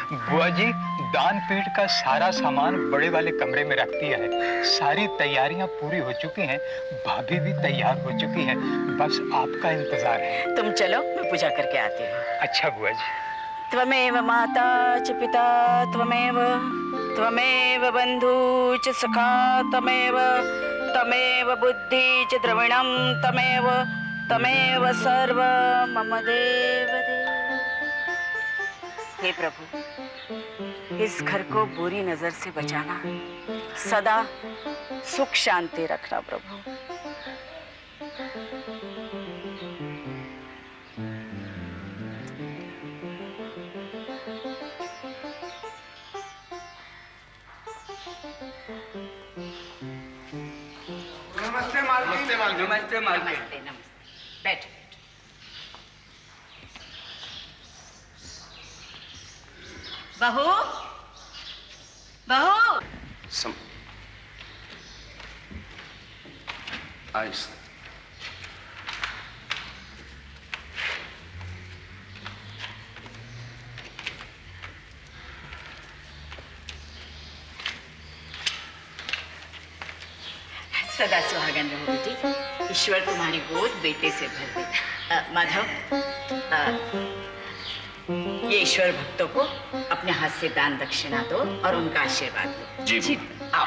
बुआ जी दान पीठ का सारा सामान बड़े वाले कमरे में रख दिया है। सारी तैयारियां पूरी हो चुकी हैं। भाभी भी तैयार हो चुकी है, बस आपका इंतजार है। तुम चलो, मैं पूजा करके आती हूँ। अच्छा बुआ जी। त्वमेव माता च पिता त्वमेव बंधु च सखा तमेव बुद्धि च द्रविणम तमेव सर्व मम देव देव। हे प्रभु, इस घर को बुरी नजर से बचाना, सदा सुख शांति रखना प्रभु। नमस्ते मालकिन। नमस्ते मालकिन। नमस्ते नमस्ते नमस्ते। बैठो। बहू बहू। आहिस्ते। सदा सुहागन रहो बेटी। ईश्वर तुम्हारी गोद बेटे से भर दे। माधव, ये ईश्वर भक्तों को अपने हाथ से दान दक्षिणा दो और उनका आशीर्वाद दो। जी आओ।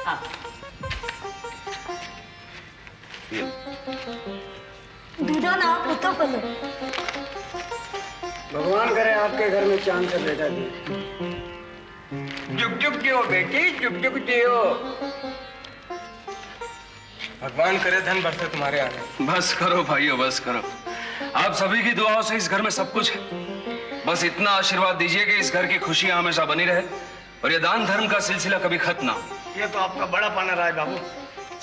आओ। दूधो ना पुतो फलो। भगवान करे आपके घर में चांद से बेटा जी। जुग जुग जियो बेटी, जुग जुग जियो। भगवान करे धन बरसे तुम्हारे आने। बस करो भाइयों, बस करो। आप सभी की दुआओं से इस घर में सब कुछ है। बस इतना आशीर्वाद दीजिए कि इस घर की खुशियां हमेशा बनी रहे और ये दान धर्म का सिलसिला कभी खत्म ना हो। ये तो आपका बड़ा पाना रहा है बाबू।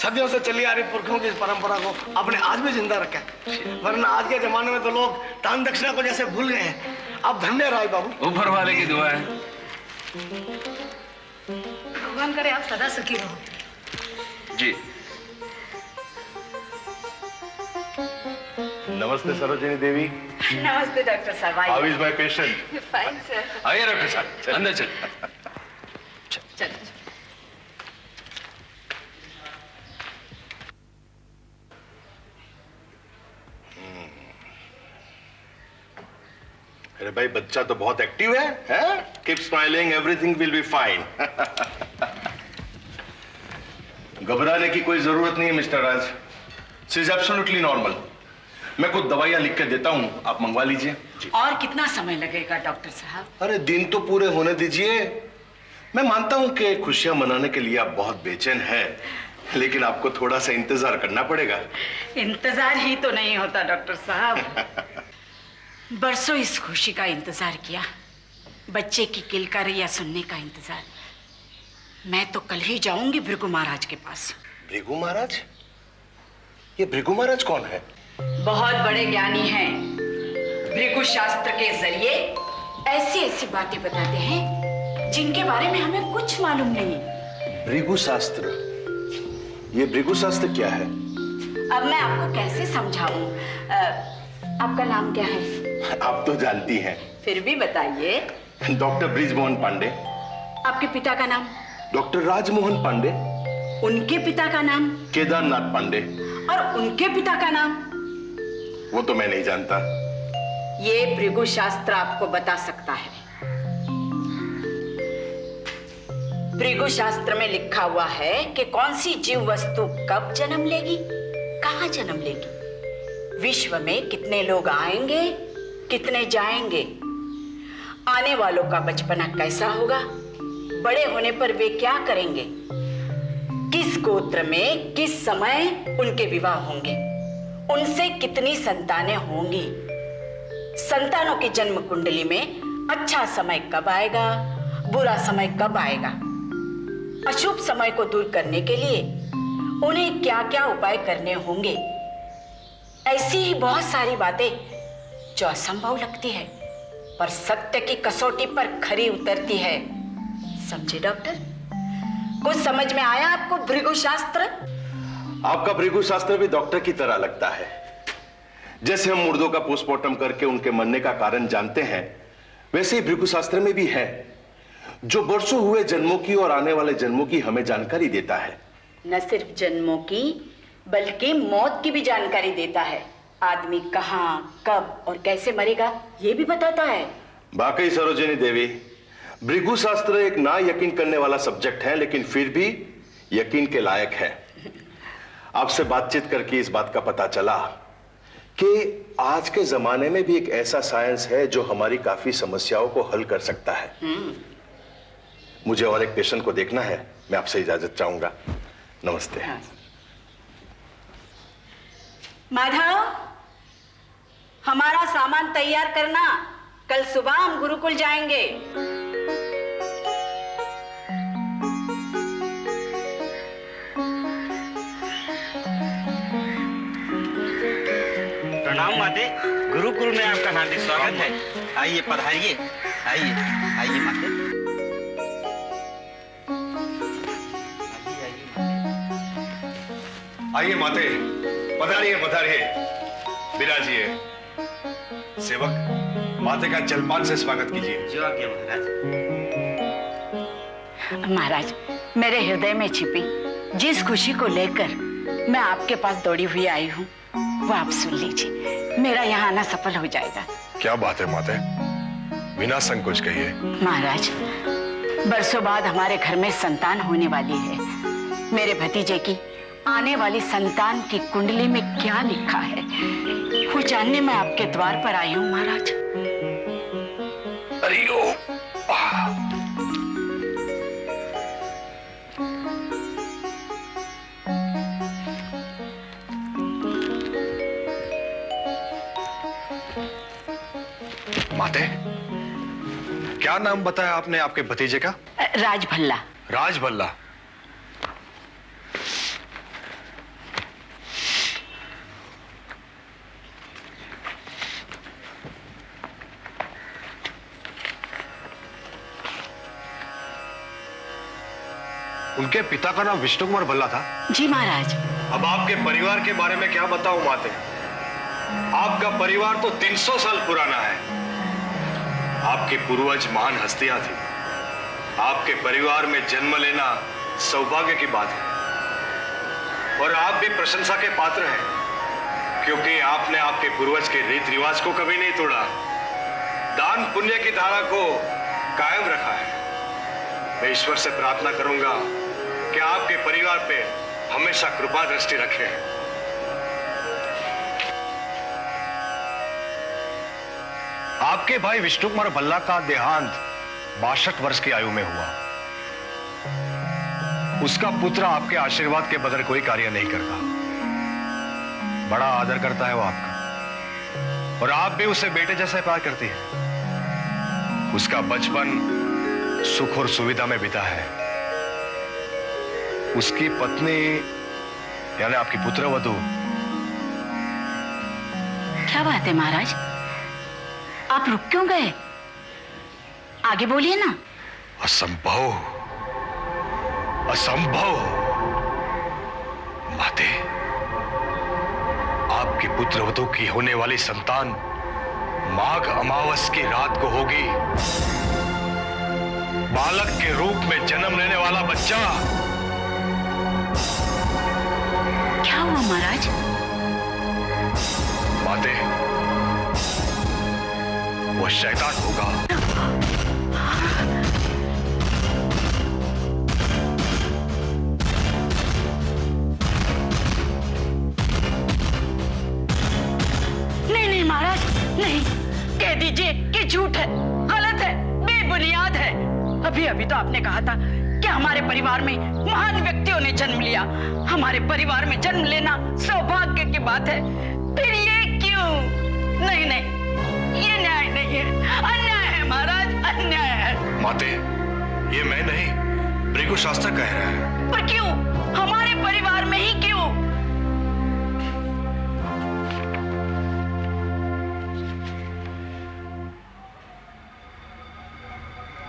सदियों से चली आ रही पुरखों की इस परंपरा को आपने आज भी जिंदा रखा है, वरना आज के जमाने में तो लोग दान दक्षिणा को जैसे भूल गए हैं। आप धन्य रहे बाबू। ऊपर वाले की दुआ है। भगवान करे आप सदा सुखी रहो। जी। नमस्ते सरोजिनी देवी। नमस्ते डॉक्टर साहब। How is my patient? Fine sir. आइए डॉक्टर साहब, अंदर चल। चलो। अरे भाई, बच्चा तो बहुत एक्टिव है, हैं? Keep smiling, everything will be fine. घबराने की कोई जरूरत नहीं है mister Raj. She is absolutely normal. मैं कुछ दवाइयां लिख के देता हूं, आप मंगवा लीजिए। और कितना समय लगेगा डॉक्टर साहब? अरे दिन तो पूरे होने दीजिए। मैं मानता हूं कि खुशियां मनाने के लिए आप बहुत बेचैन हैं, लेकिन आपको थोड़ा सा इंतजार करना पड़ेगा। इंतजार ही तो नहीं होता डॉक्टर साहब। बरसों इस खुशी का इंतजार किया, बच्चे की किलकारियां सुनने का इंतजार। मैं तो कल ही जाऊंगी भृगु महाराज के पास। भृगु महाराज? ये भृगु महाराज कौन है? बहुत बड़े ज्ञानी हैं। भृगु शास्त्र के जरिए ऐसी ऐसी बातें बताते हैं जिनके बारे में हमें कुछ मालूम नहीं। भृगु शास्त्र? ये भृगु शास्त्र क्या है? अब मैं आपको कैसे समझाऊं? आपका नाम क्या है? आप तो जानती हैं। फिर भी बताइए। डॉक्टर ब्रिजमोहन पांडे। आपके पिता का नाम? डॉक्टर राजमोहन पांडे। उनके पिता का नाम? केदारनाथ पांडे। और उनके पिता का नाम? वो तो मैं नहीं जानता। ये भृगु शास्त्र आपको बता सकता है। भृगु शास्त्र में लिखा हुआ है कि कौन सी जीव वस्तु कब जन्म लेगी, कहां जन्म लेगी, विश्व में कितने लोग आएंगे, कितने जाएंगे, आने वालों का बचपना कैसा होगा, बड़े होने पर वे क्या करेंगे, किस गोत्र में किस समय उनके विवाह होंगे, उनसे कितनी संतानें होंगी, संतानों की जन्म कुंडली में अच्छा समय कब आएगा, बुरा समय कब आएगा, अशुभ समय को दूर करने के लिए उन्हें क्या क्या उपाय करने होंगे। ऐसी ही बहुत सारी बातें जो असंभव लगती है पर सत्य की कसौटी पर खरी उतरती है। समझे डॉक्टर? कुछ समझ में आया आपको भृगु शास्त्र? आपका भृगु शास्त्र भी डॉक्टर की तरह लगता है, जैसे हम मुर्दों का पोस्टमार्टम करके उनके मरने का कारण जानते हैं, वैसे ही भृगु शास्त्र में भी है, जो वर्षों हुए जन्मों की और आने वाले जन्मों की हमें जानकारी देता है। न सिर्फ जन्मों की बल्कि मौत की भी जानकारी देता है। आदमी कहाँ, कब और कैसे मरेगा ये भी बताता है। वाकई सरोजिनी देवी, भृगु शास्त्र एक ना यकीन करने वाला सब्जेक्ट है, लेकिन फिर भी यकीन के लायक है। आपसे बातचीत करके इस बात का पता चला कि आज के जमाने में भी एक ऐसा साइंस है जो हमारी काफी समस्याओं को हल कर सकता है। मुझे और एक पेशेंट को देखना है, मैं आपसे इजाजत चाहूंगा। नमस्ते। हाँ। माधव, हमारा सामान तैयार करना, कल सुबह हम गुरुकुल जाएंगे। प्रणाम माते, गुरुकुल में आपका हार्दिक स्वागत है। आइए पधारिए, आइए आइए माते। आइए माते, पधारिए पधारिए, विराजिए। सेवक, माते का जलपान से स्वागत कीजिए। जो आज्ञा महाराज। महाराज, मेरे हृदय में छिपी जिस खुशी को लेकर मैं आपके पास दौड़ी हुई आई हूँ, वो आप सुन लीजिए। मेरा यहाँ आना सफल हो जाएगा। क्या बात है माते, बिना संकोच कहिए। महाराज, बरसों बाद हमारे घर में संतान होने वाली है। मेरे भतीजे की आने वाली संतान की कुंडली में क्या लिखा है वो जानने मैं आपके द्वार पर आई हूँ महाराज। अरे ओ, माते, क्या नाम बताया आपने आपके भतीजे का? राजभल्ला। राजभल्ला। उनके पिता का नाम विष्णु कुमार भल्ला था? जी महाराज। अब आपके परिवार के बारे में क्या बताऊं माते? आपका परिवार तो 300 साल पुराना है। आपके पूर्वज महान हस्तियां थी। आपके परिवार में जन्म लेना सौभाग्य की बात है और आप भी प्रशंसा के पात्र हैं, क्योंकि आपने आपके पूर्वज के रीत रिवाज को कभी नहीं तोड़ा, दान पुण्य की धारा को कायम रखा है। मैं ईश्वर से प्रार्थना करूंगा कि आपके परिवार पे हमेशा कृपा दृष्टि रखे। आपके भाई विष्णु कुमार भल्ला का देहांत 62 वर्ष की आयु में हुआ। उसका पुत्र आपके आशीर्वाद के बगैर कोई कार्य नहीं करता। बड़ा आदर करता है वो आपका, और आप भी उसे बेटे जैसे प्यार करती है। उसका बचपन सुख और सुविधा में बीता है। उसकी पत्नी यानी आपकी पुत्रवधू। क्या बात है महाराज, आप रुक क्यों गए? आगे बोलिए ना। असंभव, असंभव माते, आपकी पुत्रवधू की होने वाली संतान माघ अमावस की रात को होगी। बालक के रूप में जन्म लेने वाला बच्चा। क्या हुआ महाराज? माते, वो शैतान होगा। नहीं नहीं महाराज, नहीं, कह दीजिए कि झूठ है, गलत है, बेबुनियाद है। अभी अभी तो आपने कहा था कि हमारे परिवार में महान व्यक्तियों ने जन्म लिया। हमारे परिवार में जन्म लेना सौभाग्य की बात है, फिर ये क्यों? नहीं नहीं, ये न्याय नहीं है, अन्याय है महाराज, अन्याय है। माते, ये मैं नहीं, भृगु शास्त्र कह रहा है। पर क्यों? हमारे परिवार में ही क्यों?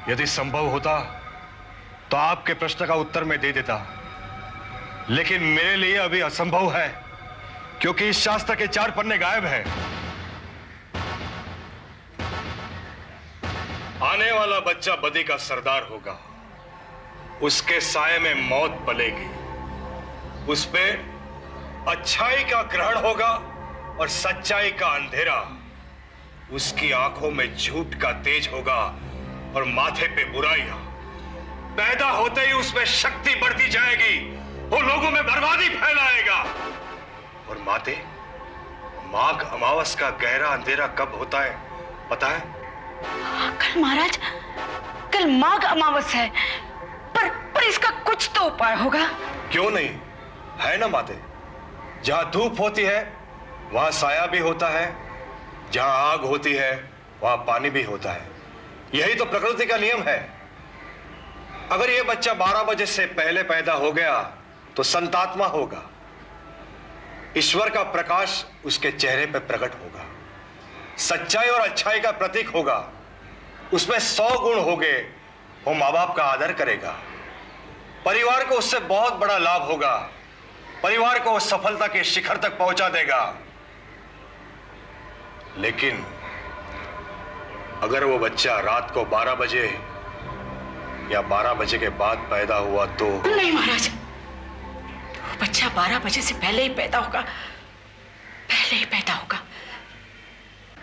यदि संभव होता तो आपके प्रश्न का उत्तर मैं दे देता, लेकिन मेरे लिए अभी असंभव है, क्योंकि इस शास्त्र के 4 पन्ने गायब हैं। आने वाला बच्चा बदी का सरदार होगा, उसके साये में मौत पलेगी, उस पे अच्छाई का ग्रहण होगा और सच्चाई का अंधेरा, उसकी आंखों में झूठ का तेज होगा और माथे पे बुराइयां। पैदा होते ही उसमें शक्ति बढ़ती जाएगी, वो लोगों में बर्बादी फैलाएगा। और माते, माघ अमावस का गहरा अंधेरा कब होता है पता है? कल महाराज, कल माघ अमावस है, पर इसका कुछ तो उपाय होगा। क्यों नहीं है ना माते, जहां धूप होती है वहां साया भी होता है, जहां आग होती है वहां पानी भी होता है। यही तो प्रकृति का नियम है। अगर यह बच्चा 12 बजे से पहले पैदा हो गया तो संतात्मा होगा, ईश्वर का प्रकाश उसके चेहरे पर प्रकट होगा, सच्चाई और अच्छाई का प्रतीक होगा, उसमें 100 गुण होंगे, वो माँ बाप का आदर करेगा, परिवार को उससे बहुत बड़ा लाभ होगा, परिवार को सफलता के शिखर तक पहुंचा देगा। लेकिन अगर वो बच्चा रात को 12 बजे या 12 बजे के बाद पैदा हुआ तो? नहीं महाराज, वो बच्चा 12 बजे से पहले ही पैदा होगा, पहले ही पैदा होगा।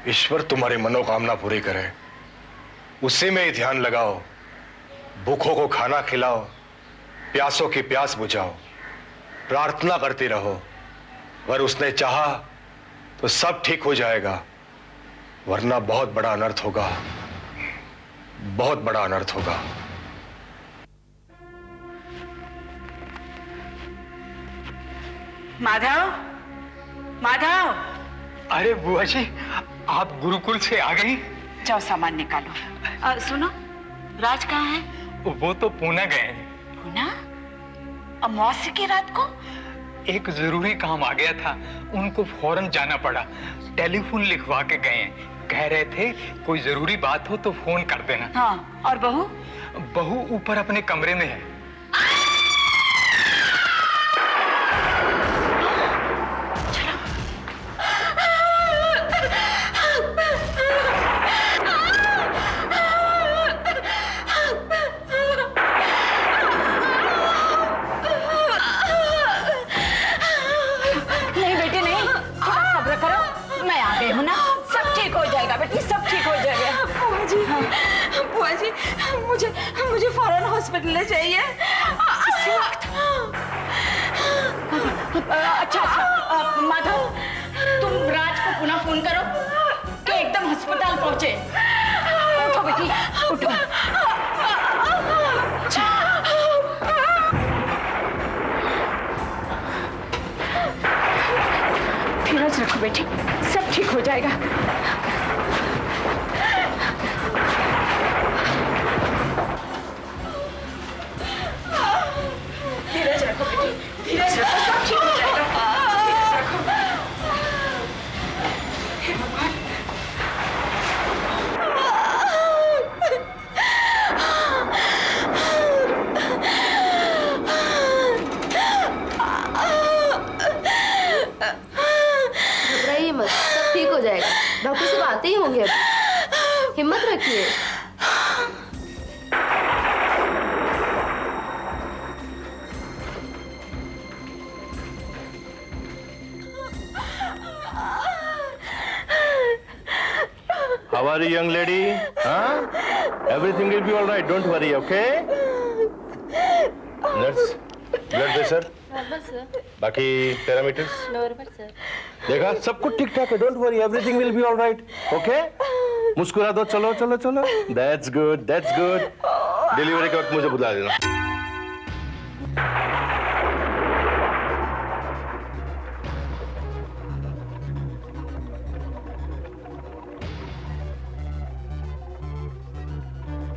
ईश्वर तुम्हारी मनोकामना पूरी करे, उसी में ही ध्यान लगाओ, भूखों को खाना खिलाओ, प्यासों की प्यास बुझाओ, प्रार्थना करती रहो। अगर उसने चाहा तो सब ठीक हो जाएगा, वरना बहुत बड़ा अनर्थ होगा, बहुत बड़ा अनर्थ होगा। माधव, माधव। अरे बुआ जी, आप गुरुकुल से आ गई? जाओ सामान निकालो। सुनो, राज कहाँ है? वो तो पुणे गए हैं। पुणे? अमावस्या की रात को? एक जरूरी काम आ गया था, उनको फौरन जाना पड़ा, टेलीफोन लिखवा के गए हैं। कह रहे थे कोई जरूरी बात हो तो फोन कर देना। हाँ, और बहू? बहू ऊपर अपने कमरे में है। नहीं बेटी नहीं, थोड़ा सब्र करो, मैं आ गई हूँ ना, सब ठीक हो जाएगा बेटी, सब ठीक हो जाएगा। बुआ जी, मुझे फौरन हॉस्पिटल ले चाहिए। इसी वक्त? अच्छा, माधव, तुम राज को पुनः फोन करो कि एकदम अस्पताल पहुंचे। उठो बेटी, उठो। धीरज रखो बेटी, सब ठीक हो जाएगा। धीरज रखो बेटी, धीरज रखो, सब ठीक हो जाएगा। धीरज रखो। हे भगवान। घबराइए मत, सब ठीक हो जाएगा। डॉक्टर साहब आते ही होंगे अभी, हिम्मत रखिए। How are you, young lady? Huh? Everything will be all right. Don't worry, okay? Nurse, blood pressure. Normal sir. बाकी पैरामीटर्स नॉर्मल सर। देखा, सब कुछ ठीक ठाक है। Don't worry, everything will be all right, okay? मुस्कुरा दो, चलो चलो चलो। That's good, that's good. Delivery के वक्त मुझे बुला देना।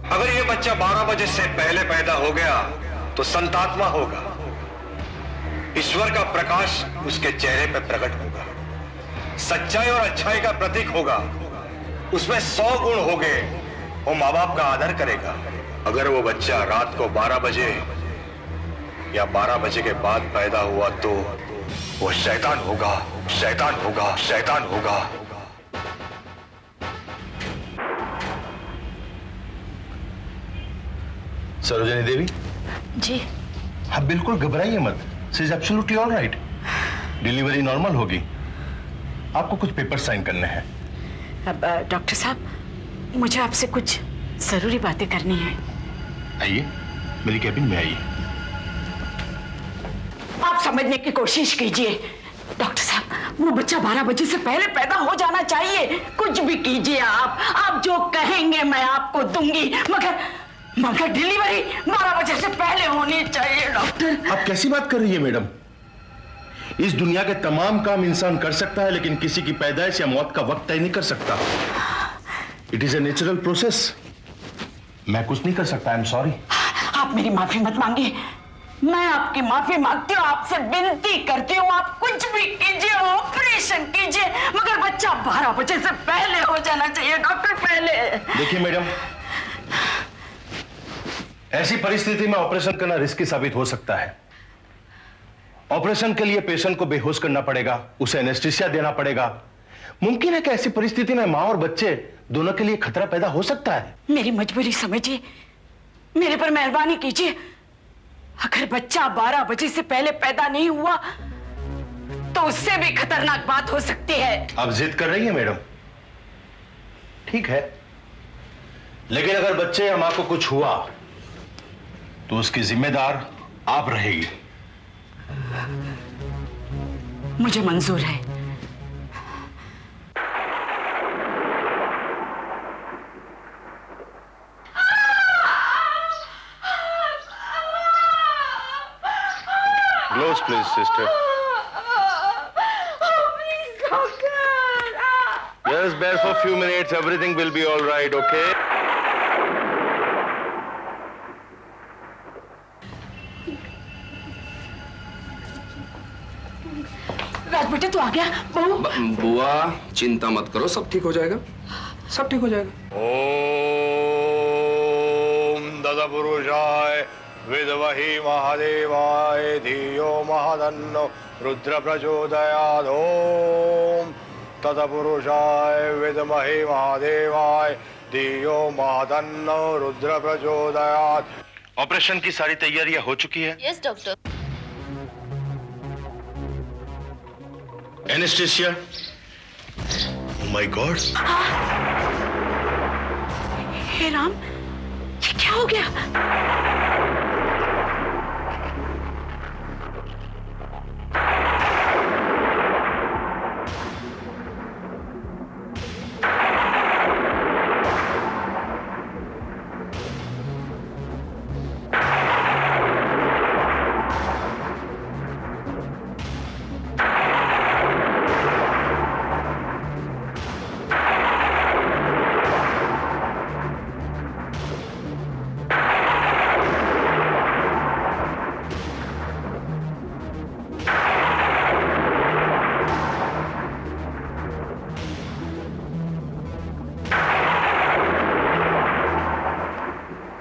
अगर ये बच्चा 12 बजे से पहले पैदा हो गया तो संतात्मा होगा, ईश्वर का प्रकाश उसके चेहरे पर प्रकट होगा, सच्चाई और अच्छाई का प्रतीक होगा, उसमें 100 गुण होंगे, वो माँ बाप का आदर करेगा। अगर वो बच्चा रात को 12 बजे या 12 बजे के बाद पैदा हुआ तो वो शैतान होगा, शैतान होगा, शैतान होगा। सरोजिनी देवी, जी। आप बिल्कुल घबराइए मत। She is absolutely all right. Delivery normal होगी। आपको कुछ पेपर साइन करने हैं। अब डॉक्टर साहब, मुझे आपसे कुछ जरूरी बातें करनी है। आइए, मेरी कैबिन में आइए। आप समझने की कोशिश कीजिए डॉक्टर साहब, वो बच्चा 12 बजे से पहले पैदा हो जाना चाहिए। कुछ भी कीजिए आप जो कहेंगे मैं आपको दूंगी, मगर डिलीवरी 12 बजे से पहले होनी चाहिए डॉक्टर। आप कैसी बात कर रही है मैडम? इस दुनिया के तमाम काम इंसान कर सकता है, लेकिन किसी की पैदाइश या मौत का वक्त तय नहीं कर सकता। It is a natural process. मैं कुछ नहीं कर सकता। I am sorry. आप मेरी माफी मत मांगिए, मैं आपकी माफी मांगती हूँ, आपसे विनती करती हूँ, आप कुछ भी कीजिए, ऑपरेशन कीजिए, मगर बच्चा 12 बजे से पहले हो जाना चाहिए डॉक्टर, पहले। देखिए मैडम, ऐसी परिस्थिति में ऑपरेशन करना रिस्की साबित हो सकता है। ऑपरेशन के लिए पेशेंट को बेहोश करना पड़ेगा, उसे एनेस्थीसिया देना पड़ेगा। मुमकिन है कि ऐसी परिस्थिति में मां और बच्चे दोनों के लिए खतरा पैदा हो सकता है। मेरी मजबूरी समझिए, मेरे पर मेहरबानी कीजिए। अगर बच्चा 12 बजे से पहले पैदा नहीं हुआ तो उससे भी खतरनाक बात हो सकती है। आप जिद कर रही हैं मैडम, ठीक है, लेकिन अगर बच्चे या मां को कुछ हुआ तो उसकी जिम्मेदार आप रहेगी। मुझे मंजूर है। Gloves, please, sister. Please, doctor. Just bear for a few minutes. Everything will be all right, okay? राज बेटे तू आ गया? बहू बुआ चिंता मत करो, सब ठीक हो जाएगा, सब ठीक हो जाएगा। ओम ददपुरुषाय विद्महे महादेवाय धियो महाधन्नो रुद्र प्रचोदयात्। ओम तत्पुरुषाय विद्महे महादेवाय धियो महाधन्नो रुद्र प्रचोदयात्। ऑपरेशन की सारी तैयारियां हो चुकी है। Yes doctor. Anaesthesia. Oh my God. हे राम, ये क्या हो गया?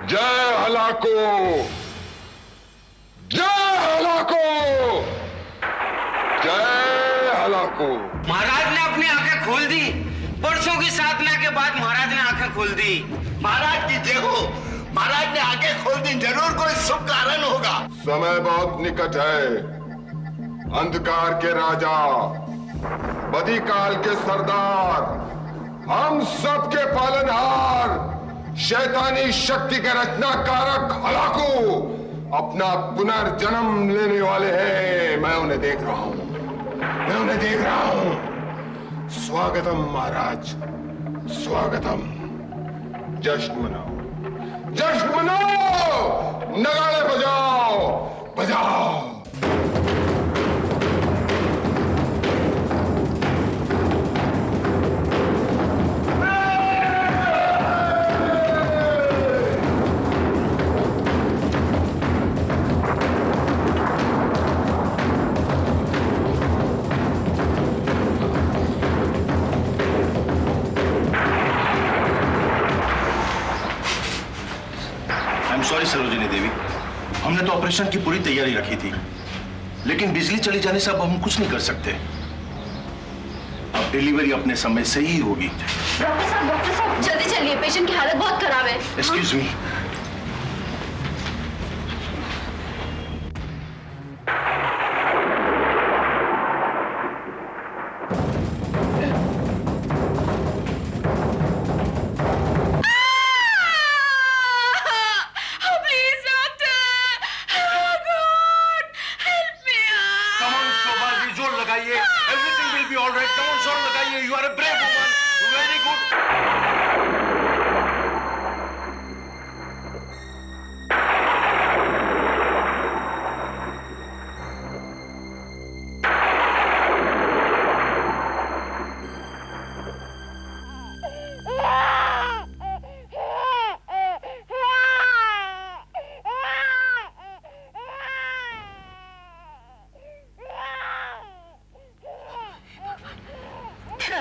जय हलाको, जय हलाको, जय हलाको। महाराज ने अपनी आंखें खोल दी। वर्षों की साधना के बाद महाराज ने आंखें खोल दी। महाराज की जय हो। महाराज ने आंखें खोल दी, जरूर कोई शुभ कारण होगा। समय बहुत निकट है। अंधकार के राजा, बदिकाल के सरदार, हम सबके पालनहार, शैतानी शक्ति के रचनाकारक हलाकू अपना पुनर्जन्म लेने वाले हैं। मैं उन्हें देख रहा हूं, मैं उन्हें देख रहा हूं। स्वागतम महाराज, स्वागतम। जश्न मनाओ, जश्न मनाओ, नगाड़े बजाओ, बजाओ। सॉरी सरोजिनी देवी, हमने तो ऑपरेशन की पूरी तैयारी रखी थी, लेकिन बिजली चली जाने से अब हम कुछ नहीं कर सकते। अब डिलीवरी अपने समय से ही होगी। डॉक्टर साहब जल्दी चलिए, पेशेंट की हालत बहुत खराब है। एक्सक्यूज मी,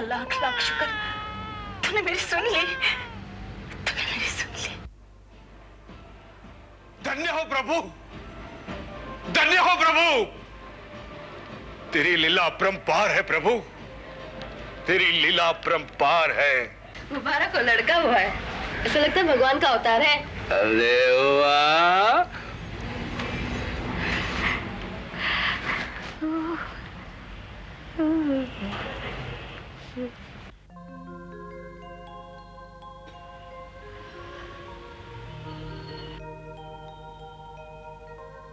लाख लाख शुक्र, तूने मेरी सुन ली, तूने मेरी सुन ली। धन्य हो प्रभु, धन्य हो प्रभु। तेरी लीला अपरंपार है प्रभु, तेरी लीला अपरंपार है। मुबारक हो, लड़का हुआ है। ऐसा लगता है भगवान का अवतार है। अरे वाह,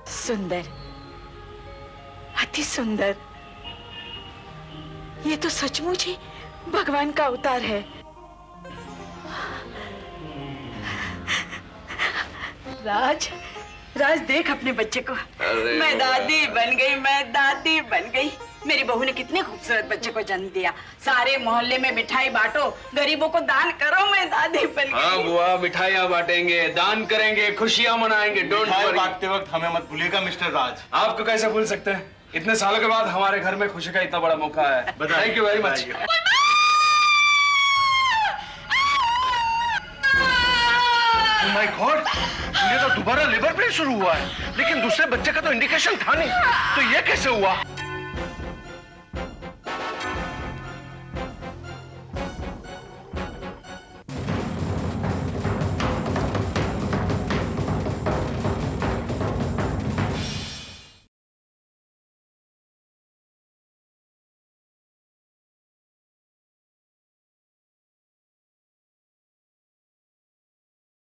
सुंदर, अति सुंदर। ये तो सचमुच ही भगवान का अवतार है। राज, राज देख अपने बच्चे को। मैं दादी बन गई, मैं दादी बन गई। मेरी बहू ने कितने खूबसूरत बच्चे को जन्म दिया। सारे मोहल्ले में मिठाई बांटो, गरीबों को दान करो। मैं दादी बन गई। हाँ बुआ, मिठाइयाँ बांटेंगे, दान करेंगे, खुशियाँ मनाएंगे। Don't worry. बांटते वक्त हमें मत भूलिएगा मिस्टर राज। आपको कैसे भूल सकते हैं? इतने सालों के बाद हमारे घर में खुशी का इतना बड़ा मौका है। Thank you very much. My God, ये तो दोबारा लिवर प्लेट शुरू हुआ है, लेकिन दूसरे बच्चे का तो इंडिकेशन था नहीं, तो ये कैसे हुआ?